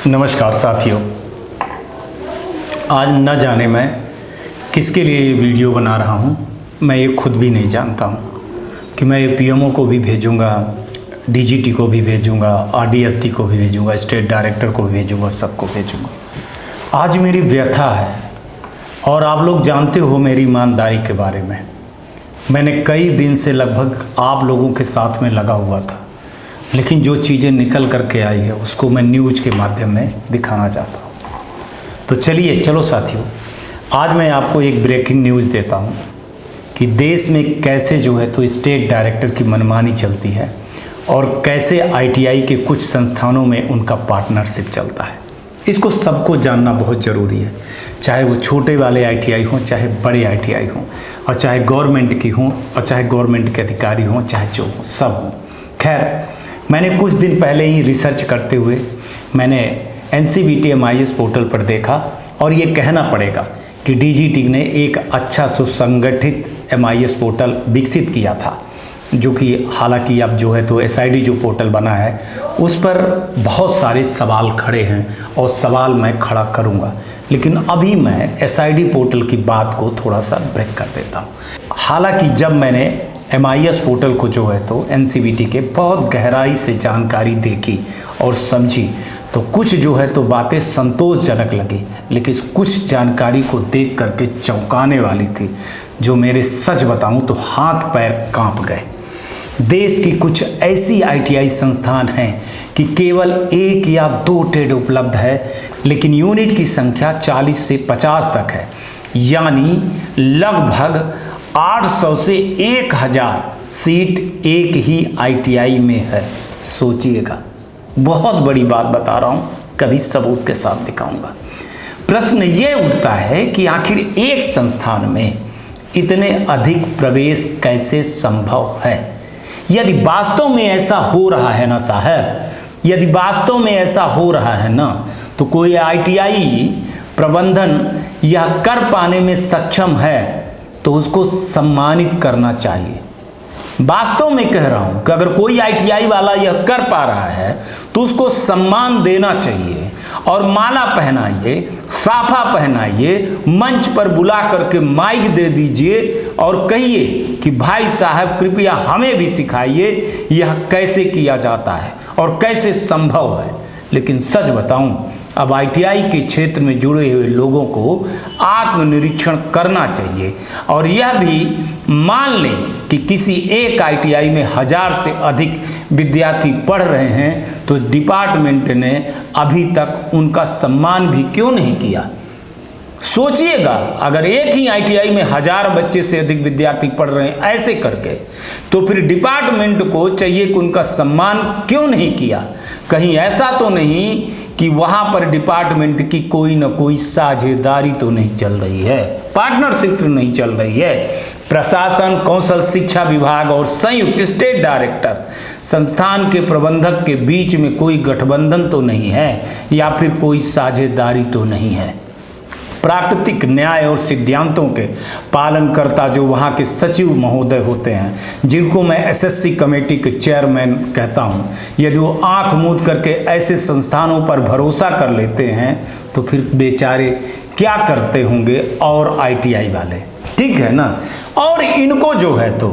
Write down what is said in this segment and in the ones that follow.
नमस्कार साथियों, आज न जाने मैं किसके लिए ये वीडियो बना रहा हूँ। मैं ये खुद भी नहीं जानता हूँ कि मैं ये पीएमओ को भी भेजूँगा, डीजीटी को भी भेजूँगा, आरडीएसटी को भी भेजूँगा, स्टेट डायरेक्टर को भी भेजूँगा, सबको भेजूँगा। आज मेरी व्यथा है और आप लोग जानते हो मेरी ईमानदारी के बारे में। मैंने कई दिन से लगभग आप लोगों के साथ में लगा हुआ था, लेकिन जो चीज़ें निकल करके आई है उसको मैं न्यूज़ के माध्यम में दिखाना चाहता हूँ। तो चलो साथियों, आज मैं आपको एक ब्रेकिंग न्यूज़ देता हूँ कि देश में कैसे जो है तो स्टेट डायरेक्टर की मनमानी चलती है और कैसे आईटीआई के कुछ संस्थानों में उनका पार्टनरशिप चलता है। इसको सबको जानना बहुत ज़रूरी है, चाहे वो छोटे वाले आईटीआई हों, चाहे बड़े आईटीआई हों, और चाहे गवर्नमेंट की हों, और चाहे गवर्नमेंट के अधिकारी हों, चाहे जो हों, सब हों। खैर, मैंने कुछ दिन पहले ही रिसर्च करते हुए मैंने NCVT MIS पोर्टल पर देखा और ये कहना पड़ेगा कि डीजीटी ने एक अच्छा सुसंगठित MIS पोर्टल विकसित किया था, जो कि हालांकि अब जो है तो SID जो पोर्टल बना है उस पर बहुत सारे सवाल खड़े हैं और सवाल मैं खड़ा करूंगा। लेकिन अभी मैं SID पोर्टल की बात को थोड़ा सा ब्रेक कर देता हूँ। हालांकि जब मैंने MIS पोर्टल को जो है तो NCVT के बहुत गहराई से जानकारी देखी और समझी तो कुछ जो है तो बातें संतोषजनक लगी, लेकिन कुछ जानकारी को देख करके चौंकाने वाली थी, जो मेरे सच बताऊं तो हाथ पैर कांप गए। देश की कुछ ऐसी आईटीआई संस्थान हैं कि केवल 1 या 2 ट्रेड उपलब्ध है, लेकिन यूनिट की संख्या 40 से 50 तक है, यानी लगभग 800 से 1000 सीट एक ही आईटीआई में है। सोचिएगा, बहुत बड़ी बात बता रहा हूँ, कभी सबूत के साथ दिखाऊंगा। प्रश्न ये उठता है कि आखिर एक संस्थान में इतने अधिक प्रवेश कैसे संभव है। यदि वास्तव में ऐसा हो रहा है ना साहब, यदि वास्तव में ऐसा हो रहा है ना, तो कोई आईटीआई प्रबंधन यह कर पाने में सक्षम है तो उसको सम्मानित करना चाहिए। वास्तव में कह रहा हूं कि अगर कोई आईटीआई वाला यह कर पा रहा है तो उसको सम्मान देना चाहिए और माला पहनाइए, साफा पहनाइए, मंच पर बुला करके माइक दे दीजिए और कहिए कि भाई साहब कृपया हमें भी सिखाइए यह कैसे किया जाता है और कैसे संभव है। लेकिन सच बताऊं, अब आईटीआई के क्षेत्र में जुड़े हुए लोगों को आत्मनिरीक्षण करना चाहिए और यह भी मान लें कि किसी एक आईटीआई में 1000 से अधिक विद्यार्थी पढ़ रहे हैं तो डिपार्टमेंट ने अभी तक उनका सम्मान भी क्यों नहीं किया। सोचिएगा, अगर एक ही आईटीआई में 1000 बच्चे से अधिक विद्यार्थी पढ़ रहे हैं ऐसे करके, तो फिर डिपार्टमेंट को चाहिए कि उनका सम्मान क्यों नहीं किया। कहीं ऐसा तो नहीं कि वहां पर डिपार्टमेंट की कोई ना कोई साझेदारी तो नहीं चल रही है, पार्टनरशिप तो नहीं चल रही है। प्रशासन, कौशल शिक्षा विभाग और संयुक्त स्टेट डायरेक्टर संस्थान के प्रबंधक के बीच में कोई गठबंधन तो नहीं है या फिर कोई साझेदारी तो नहीं है। प्राकृतिक न्याय और सिद्धांतों के पालनकर्ता जो वहाँ के सचिव महोदय होते हैं, जिनको मैं एसएससी कमेटी के चेयरमैन कहता हूँ, यदि वो आंख मूंद करके ऐसे संस्थानों पर भरोसा कर लेते हैं तो फिर बेचारे क्या करते होंगे और आईटीआई वाले, ठीक है ना। और इनको जो है तो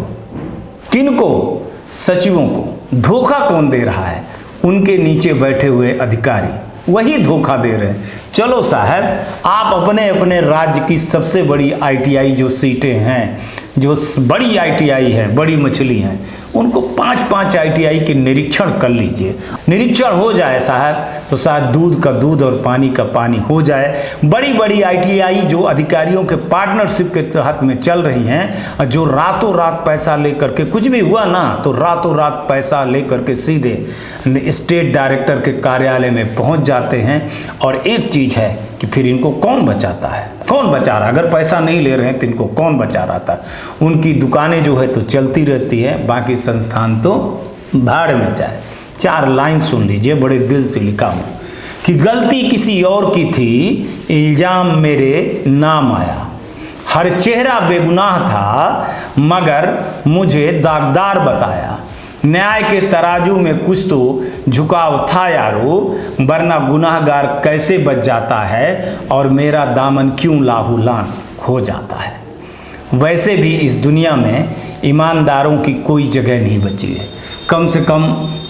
किनको, सचिवों को धोखा कौन दे रहा है? उनके नीचे बैठे हुए अधिकारी वही धोखा दे रहे हैं। चलो साहब, आप अपने अपने राज्य की सबसे बड़ी आईटीआई जो सीटें हैं, जो बड़ी आईटीआई है, बड़ी मछली हैं, उनको 5-5 आईटीआई के निरीक्षण कर लीजिए। निरीक्षण हो जाए साहब तो शायद दूध का दूध और पानी का पानी हो जाए। बड़ी बड़ी आईटीआई जो अधिकारियों के पार्टनरशिप के तहत में चल रही हैं, जो रातों रात पैसा लेकर के, कुछ भी हुआ ना तो रातों रात पैसा लेकर के सीधे स्टेट डायरेक्टर के कार्यालय में पहुंच जाते हैं। और एक चीज़ है कि फिर इनको कौन बचाता है, कौन बचा रहा? अगर पैसा नहीं ले रहे हैं तो इनको कौन बचा रहा था? उनकी दुकानें जो है तो चलती रहती है, बाकी संस्थान तो भाड़ में जाए। 4 लाइन सुन लीजिए, बड़े दिल से लिखा हूँ कि गलती किसी और की थी, इल्जाम मेरे नाम आया, हर चेहरा बेगुनाह था मगर मुझे दागदार बताया, न्याय के तराजू में कुछ तो झुकाव था यारो, वरना गुनाहगार कैसे बच जाता है और मेरा दामन क्यों लाहूलान हो जाता है। वैसे भी इस दुनिया में ईमानदारों की कोई जगह नहीं बची है, कम से कम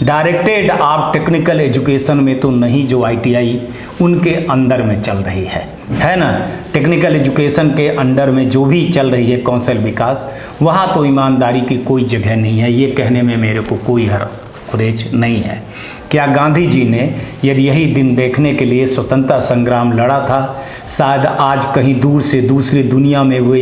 डायरेक्टेड आप टेक्निकल एजुकेशन में तो नहीं, जो ITI उनके अंदर में चल रही है ना। टेक्निकल एजुकेशन के अंडर में जो भी चल रही है कौशल विकास, वहाँ तो ईमानदारी की कोई जगह नहीं है, ये कहने में मेरे को कोई गुरेज नहीं है। क्या गांधी जी ने यदि यही दिन देखने के लिए स्वतंत्रता संग्राम लड़ा था, शायद आज कहीं दूर से दूसरी दुनिया में वे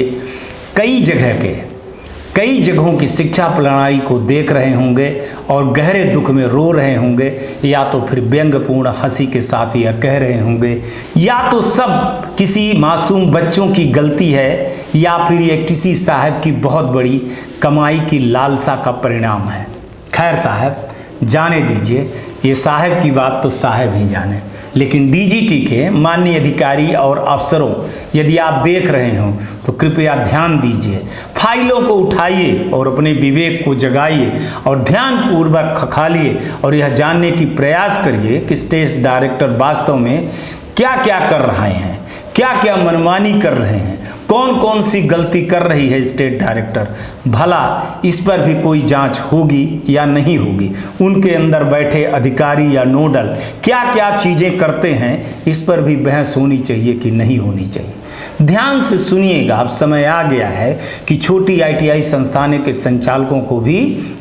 कई जगहों की शिक्षा प्रणाली को देख रहे होंगे और गहरे दुख में रो रहे होंगे, या तो फिर व्यंग्यपूर्ण हंसी के साथ यह कह रहे होंगे, या तो सब किसी मासूम बच्चों की गलती है, या फिर यह किसी साहब की बहुत बड़ी कमाई की लालसा का परिणाम है। खैर साहब जाने दीजिए, ये साहब की बात तो साहब ही जाने। लेकिन DGT के माननीय अधिकारी और अफसरों, यदि आप देख रहे हो तो कृपया ध्यान दीजिए, फाइलों को उठाइए और अपने विवेक को जगाइए और ध्यानपूर्वक खंगालिए और यह जानने की प्रयास करिए कि स्टेट डायरेक्टर वास्तव में क्या क्या कर रहे हैं, क्या क्या मनमानी कर रहे हैं, कौन कौन सी गलती कर रही है स्टेट डायरेक्टर। भला इस पर भी कोई जांच होगी या नहीं होगी, उनके अंदर बैठे अधिकारी या नोडल क्या क्या चीज़ें करते हैं, इस पर भी बहस होनी चाहिए कि नहीं होनी चाहिए। ध्यान से सुनिएगा, अब समय आ गया है कि छोटी ITI संस्थानों के संचालकों को भी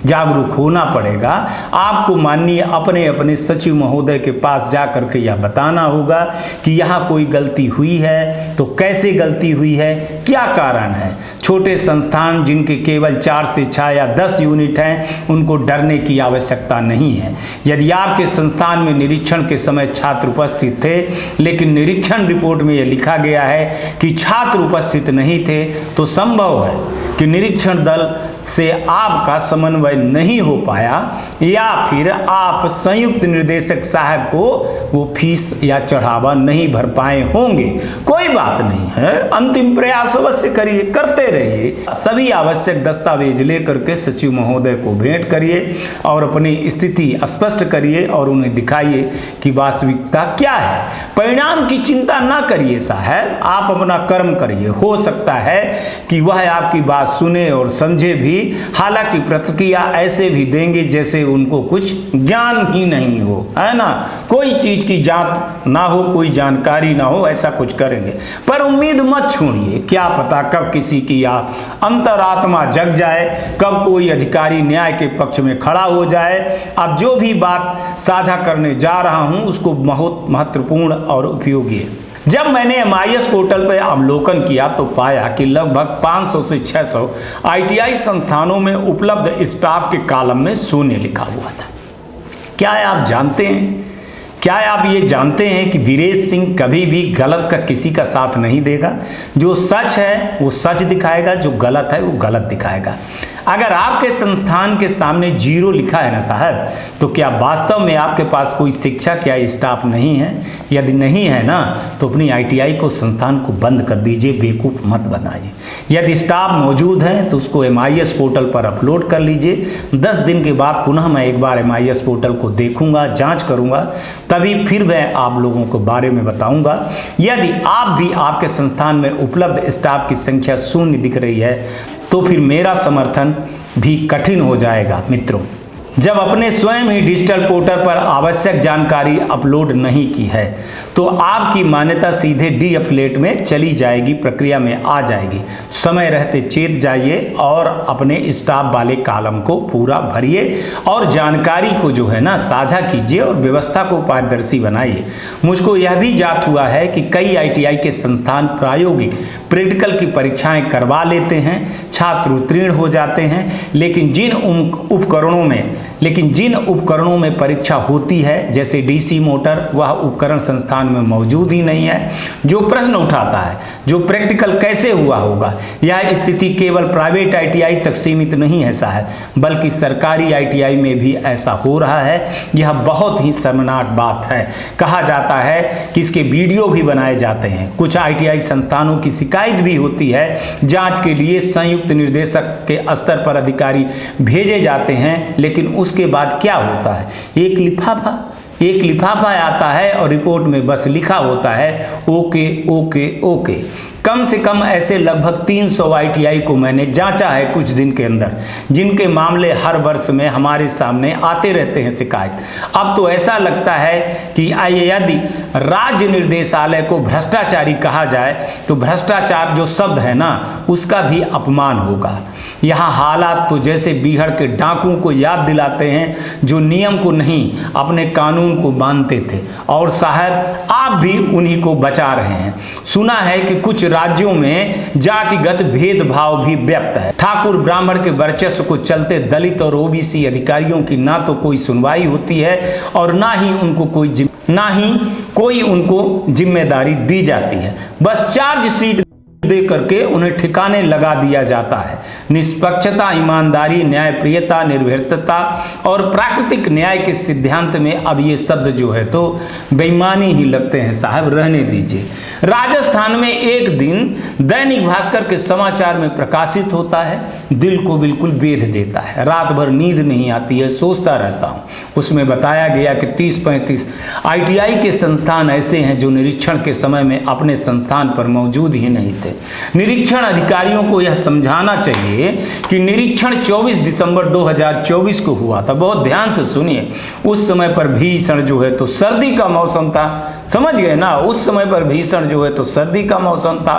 जागरूक होना पड़ेगा। आपको माननीय अपने अपने सचिव महोदय के पास जा करके यह बताना होगा कि यहाँ कोई गलती हुई है तो कैसे गलती हुई है, क्या कारण है। छोटे संस्थान जिनके केवल 4 से 6 या 10 यूनिट हैं, उनको डरने की आवश्यकता नहीं है। यदि आपके संस्थान में निरीक्षण के समय छात्र उपस्थित थे, लेकिन निरीक्षण रिपोर्ट में यह लिखा गया है कि छात्र उपस्थित नहीं थे, तो संभव है कि निरीक्षण दल से आपका समन्वय नहीं हो पाया, या फिर आप संयुक्त निर्देशक साहब को वो फीस या चढ़ावा नहीं भर पाए होंगे। कोई बात नहीं है, अंतिम प्रयास अवश्य करिए, करते रहिए। सभी आवश्यक दस्तावेज लेकर के सचिव महोदय को भेंट करिए और अपनी स्थिति स्पष्ट करिए और उन्हें दिखाइए कि वास्तविकता क्या है। परिणाम की चिंता ना करिए साहब, आप अपना कर्म करिए। हो सकता है कि वह आपकी बात सुने और समझे भी, हालांकि प्रतिक्रिया ऐसे भी देंगे जैसे उनको कुछ ज्ञान ही नहीं हो, है ना, कोई चीज की जांच ना हो, कोई जानकारी ना हो, ऐसा कुछ करेंगे। पर उम्मीद मत छोड़िए, क्या पता कब किसी की अंतरात्मा जग जाए, कब कोई अधिकारी न्याय के पक्ष में खड़ा हो जाए। अब जो भी बात साझा करने जा रहा हूं उसको बहुत महत्वपूर्ण और उपयोगी है। जब मैंने MIS पोर्टल पर अवलोकन किया तो पाया कि लगभग 500 से 600 ITI संस्थानों में उपलब्ध स्टाफ के कॉलम में शून्य लिखा हुआ था। क्या आप जानते हैं, क्या आप ये जानते हैं कि वीरेश सिंह कभी भी गलत का किसी का साथ नहीं देगा। जो सच है वो सच दिखाएगा, जो गलत है वो गलत दिखाएगा। अगर आपके संस्थान के सामने 0 लिखा है ना साहब, तो क्या वास्तव में आपके पास कोई शिक्षक या स्टाफ नहीं है? यदि नहीं है ना, तो अपनी ITI को संस्थान को बंद कर दीजिए, बेवकूफ़ मत बनाइए। यदि स्टाफ मौजूद है तो उसको MIS पोर्टल पर अपलोड कर लीजिए। 10 दिन के बाद पुनः मैं एक बार MIS पोर्टल को देखूंगा, जांच करूंगा, तभी फिर मैं आप लोगों को बारे में बताऊंगा। यदि आप भी आपके संस्थान में उपलब्ध स्टाफ की संख्या 0 दिख रही है, तो फिर मेरा समर्थन भी कठिन हो जाएगा मित्रों। जब अपने स्वयं ही डिजिटल पोर्टल पर आवश्यक जानकारी अपलोड नहीं की है, तो आपकी मान्यता सीधे डीएफलेट में चली जाएगी, प्रक्रिया में आ जाएगी। समय रहते चेत जाइए और अपने स्टाफ वाले कॉलम को पूरा भरिए और जानकारी को जो है ना साझा कीजिए और व्यवस्था को पारदर्शी बनाइए। मुझको यह भी ज्ञात हुआ है कि कई ITI के संस्थान प्रायोगिक प्रैक्टिकल की परीक्षाएं करवा लेते हैं, छात्र उत्तीर्ण हो जाते हैं, लेकिन जिन उपकरणों में परीक्षा होती है, जैसे DC मोटर, वह उपकरण संस्थान में मौजूद ही नहीं है। जो प्रश्न उठाता है, जो प्रैक्टिकल कैसे हुआ होगा, यह स्थिति केवल प्राइवेट ITI तक सीमित नहीं है साहब, बल्कि सरकारी ITI में भी ऐसा हो रहा है। यह बहुत ही शर्मनाक बात है। कहा जाता है कि इसके वीडियो भी बनाए जाते हैं। कुछ ITI संस्थानों की शिकायत भी होती है। जांच के लिए संयुक्त निर्देशक के स्तर पर अधिकारी भेजे जाते हैं, लेकिन उस उसके बाद क्या होता है, एक लिफाफा आता है और रिपोर्ट में बस लिखा होता है ओके ओके ओके। कम से कम ऐसे लगभग 300 ITI को मैंने जांचा है कुछ दिन के अंदर, जिनके मामले हर वर्ष में हमारे सामने आते रहते हैं शिकायत। अब तो ऐसा लगता है कि यदि राज्य निर्देशालय को भ्रष्टाचारी कहा जाए तो भ्रष्टाचार जो शब्द है ना उसका भी अपमान होगा। यहाँ हालात तो जैसे बीहड़ के डाकुओं को याद दिलाते हैं जो नियम को नहीं अपने कानून को मानते थे, और साहब आप भी उन्हीं को बचा रहे हैं। सुना है कि कुछ राज्यों में जातिगत भेदभाव भी व्यक्त है। ठाकुर ब्राह्मण के वर्चस्व को चलते दलित और OBC अधिकारियों की ना तो कोई सुनवाई होती है और ना ही कोई उनको जिम्मेदारी दी जाती है। बस चार्जशीट दे करके उन्हें ठिकाने लगा दिया जाता है। निष्पक्षता, ईमानदारी, न्यायप्रियता, निर्भीकता और प्राकृतिक न्याय के सिद्धांत में अब ये शब्द जो है तो बेईमानी ही लगते हैं साहब, रहने दीजिए। राजस्थान में एक दिन दैनिक भास्कर के समाचार में प्रकाशित होता है, दिल को बिल्कुल बेध देता है। रात भर नींद नहीं आती है, सोचता रहता हूँ। उसमें बताया गया कि 30-35 ITI के संस्थान ऐसे हैं जो निरीक्षण के समय में अपने संस्थान पर मौजूद ही नहीं थे। निरीक्षण अधिकारियों को यह समझाना चाहिए कि निरीक्षण 24 दिसंबर 2024 को हुआ था। बहुत ध्यान से सुनिए। उस समय पर भीषण जो है तो सर्दी का मौसम था, समझ गए ना, उस समय पर भीषण जो है तो सर्दी का मौसम था।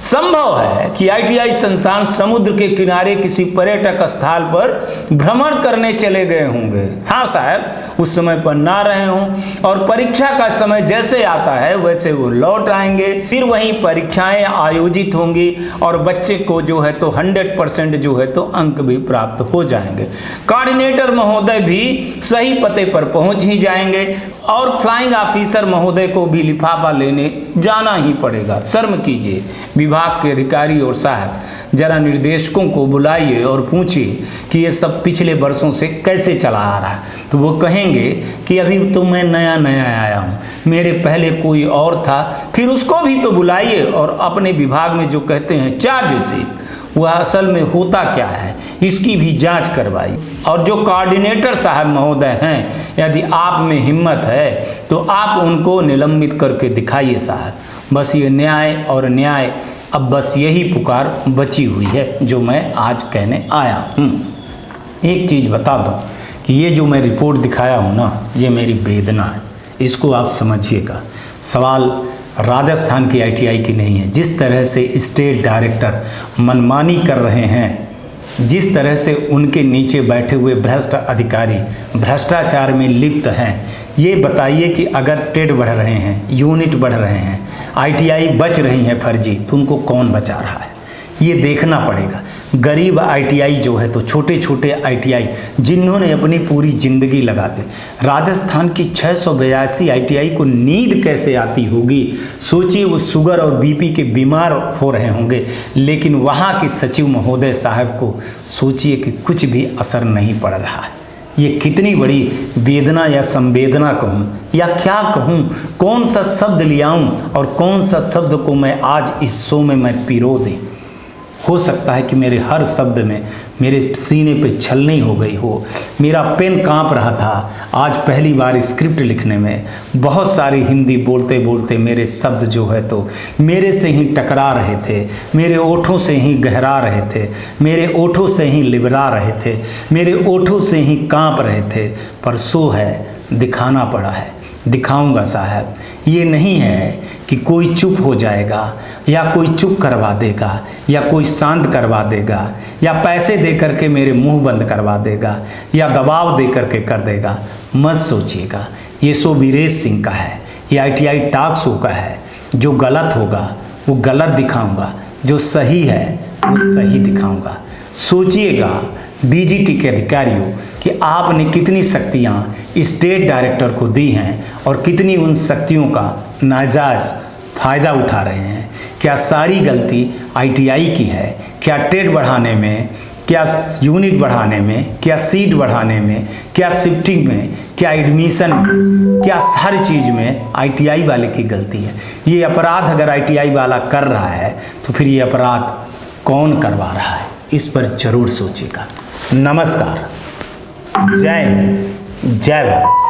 संभव है कि ITI संस्थान समुद्र के किनारे किसी पर्यटक स्थल पर भ्रमण करने चले गए होंगे। हाँ साहब, उस समय पर ना रहे हों और परीक्षा का समय जैसे आता है वैसे वो लौट आएंगे। फिर वहीं परीक्षाएं आयोजित होंगी और बच्चे को जो है तो 100% जो है तो अंक भी प्राप्त हो जाएंगे। कोऑर्डिनेटर महोदय भी सही पते पर पहुंच ही जाएंगे और फ्लाइंग ऑफिसर महोदय को भी लिफाफा लेने जाना ही पड़ेगा। शर्म कीजिए विभाग के अधिकारी और साहब, जरा निर्देशकों को बुलाइए और पूछिए कि ये सब पिछले वर्षों से कैसे चला आ रहा है। तो वो कहेंगे कि अभी तो मैं नया आया हूँ, मेरे पहले कोई और था। फिर उसको भी तो बुलाइए और अपने विभाग में जो कहते हैं चार्जशीट, वह असल में होता क्या है इसकी भी जांच करवाई। और जो कोऑर्डिनेटर साहब महोदय हैं, यदि आप में हिम्मत है तो आप उनको निलंबित करके दिखाइए साहब। बस ये न्याय और न्याय, अब बस यही पुकार बची हुई है जो मैं आज कहने आया हूँ। एक चीज़ बता दूँ कि ये जो मैं रिपोर्ट दिखाया हूँ ना, ये मेरी वेदना है, इसको आप समझिएगा। सवाल राजस्थान की ITI की नहीं है। जिस तरह से स्टेट डायरेक्टर मनमानी कर रहे हैं, जिस तरह से उनके नीचे बैठे हुए भ्रष्ट अधिकारी भ्रष्टाचार में लिप्त हैं, ये बताइए कि अगर टेड बढ़ रहे हैं, यूनिट बढ़ रहे हैं, ITI बच रही हैं फर्जी, तो उनको कौन बचा रहा है, ये देखना पड़ेगा। गरीब ITI जो है तो छोटे छोटे ITI जिन्होंने अपनी पूरी ज़िंदगी लगा दी। राजस्थान की 682 ITI को नींद कैसे आती होगी, सोचिए। वो शुगर और BP के बीमार हो रहे होंगे, लेकिन वहाँ की सचिव महोदय साहब को सोचिए कि कुछ भी असर नहीं पड़ रहा है। ये कितनी बड़ी वेदना या संवेदना कहूँ या क्या कहूँ, कौन सा शब्द ले आऊँ और कौन सा शब्द को मैं आज इस शो में मैं पिरो दूँ। हो सकता है कि मेरे हर शब्द में मेरे सीने पे छलनी हो गई हो, मेरा पेन कांप रहा था। आज पहली बार स्क्रिप्ट लिखने में बहुत सारी हिंदी बोलते बोलते मेरे शब्द जो है तो मेरे से ही टकरा रहे थे, मेरे ओठों से ही गहरा रहे थे, मेरे ओठों से ही लिबरा रहे थे, मेरे ओठों से ही कांप रहे थे। पर सो है, दिखाना पड़ा है, दिखाऊंगा साहब। ये नहीं है कि कोई चुप हो जाएगा या कोई चुप करवा देगा या कोई शांत करवा देगा या पैसे दे करके मेरे मुंह बंद करवा देगा या दबाव दे करके कर देगा। मत सोचिएगा, ये शो वीरेश सिंह का है, ये ITI टॉक शो का है। जो गलत होगा वो गलत दिखाऊंगा, जो सही है वो सही दिखाऊंगा। सोचिएगा DGT के अधिकारियों कि आपने कितनी शक्तियां स्टेट डायरेक्टर को दी हैं और कितनी उन शक्तियों का नाजायज़ फ़ायदा उठा रहे हैं। क्या सारी गलती ITI की है? क्या टेड बढ़ाने में, क्या यूनिट बढ़ाने में, क्या सीट बढ़ाने में, क्या शिफ्टिंग में, क्या एडमिशन में, क्या हर चीज़ में ITI वाले की गलती है? ये अपराध अगर ITI वाला कर रहा है तो फिर ये अपराध कौन करवा रहा है, इस पर जरूर सोचिएगा। नमस्कार। जय हिंद, जय भारत।